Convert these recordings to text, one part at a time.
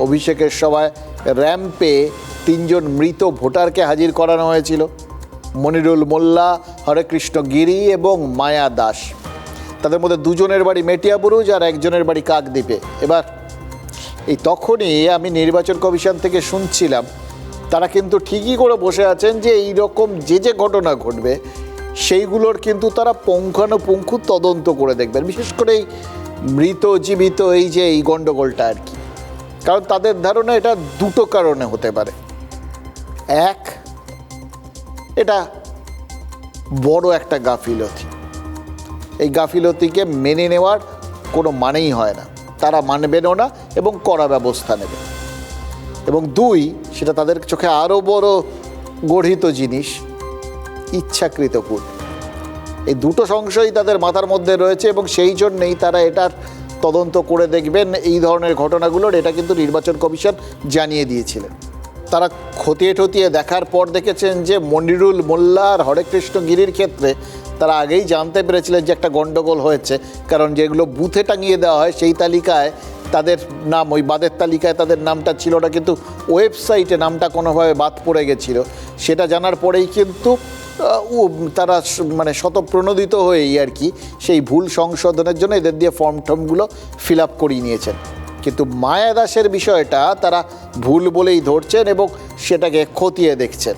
অভিষেকের সভায় র্যাম্পে তিনজন মৃত ভোটারকে হাজির করানো হয়েছিল, মনিরুল মোল্লা, হরেকৃষ্ণ গিরি এবং মায়া দাস। তাদের মধ্যে দুজনের বাড়ি মেটিয়াবুরুজ আর একজনের বাড়ি কাকদ্বীপে। এবার তখনই আমি নির্বাচন কমিশন থেকে শুনছিলাম তারা কিন্তু ঠিকই করে বসে আছেন যে এই রকম যে ঘটনা ঘটবে সেইগুলোর কিন্তু তারা পুঙ্খানুপুঙ্খ তদন্ত করে দেখবেন, বিশেষ করে এই মৃত জীবিত এই গণ্ডগোলটা আর কি। কারণ তাদের ধারণা এটা দুটো কারণে হতে পারে। এক, এটা বড় একটা গাফিলতি, এই গাফিলতিকে মেনে নেওয়ার কোনো মানেই হয় না, তারা মানবেনও না এবং কড়া ব্যবস্থা নেবে। এবং দুই, সেটা তাদের চোখে আরও বড় গর্হিত জিনিস, ইচ্ছাকৃত খুন। এই দুটো সংশয়ই তাদের মাথার মধ্যে রয়েছে এবং সেই জন্যেই তারা এটার তদন্ত করে দেখবেন এই ধরনের ঘটনাগুলোর। এটা কিন্তু নির্বাচন কমিশন জানিয়ে দিয়েছিলেন। তারা খতিয়ে ঠতিয়ে দেখার পর দেখেছেন যে মনিরুল মোল্লা আর হরেকৃষ্ণ গিরির ক্ষেত্রে তারা আগেই জানতে পেরেছিলেন যে একটা গণ্ডগোল হয়েছে, কারণ যেগুলো বুথে টাঙিয়ে দেওয়া হয় সেই তালিকায় তাদের নাম, ওই বাদের তালিকায় তাদের নামটা ছিল না, কিন্তু ওয়েবসাইটে নামটা কোনোভাবে বাদ পড়ে গেছিলো। সেটা জানার পরেই কিন্তু তারা শতপ্রণোদিত হয়েই আর কি সেই ভুল সংশোধনের জন্য এদের দিয়ে ফর্মগুলো ফিল আপ করিয়ে নিয়েছেন। কিন্তু মায়া দাসের বিষয়টা তারা ভুল বলেই ধরছেন এবং সেটাকে খতিয়ে দেখছেন।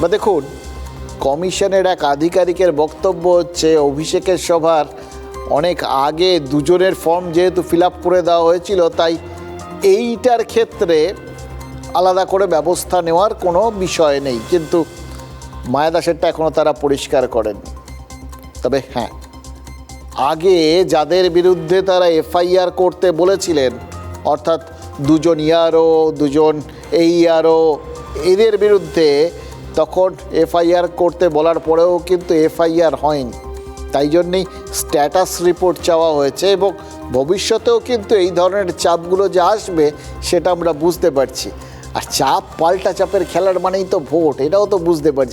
বা দেখুন, কমিশনের এক আধিকারিকের বক্তব্য হচ্ছে অভিষেকের সভার অনেক আগে দুজনের ফর্ম যেহেতু ফিল আপ করে দেওয়া হয়েছিল, তাই এইটার ক্ষেত্রে আলাদা করে ব্যবস্থা নেওয়ার কোনো বিষয় নেই। কিন্তু মায়া দাসেরটা এখনও তারা পরিষ্কার করেননি। তবে হ্যাঁ, আগে যাদের বিরুদ্ধে তারা এফআইআর করতে বলেছিলেন, অর্থাৎ দুজন ইয়ারও, দুজন ইয়ারও, এদের বিরুদ্ধে তখন এফআইআর করতে বলার পরেও কিন্তু এফআইআর হয়নি। তাই জন্যেই স্ট্যাটাস রিপোর্ট চাওয়া হয়েছে এবং ভবিষ্যতেও কিন্তু এই ধরনের চাপগুলো যে আসবে সেটা আমরা বুঝতে পারছি। আর চাপ পাল্টা চাপের খেলার মানেই তো ভোট, এটাও তো বুঝতে পারছি।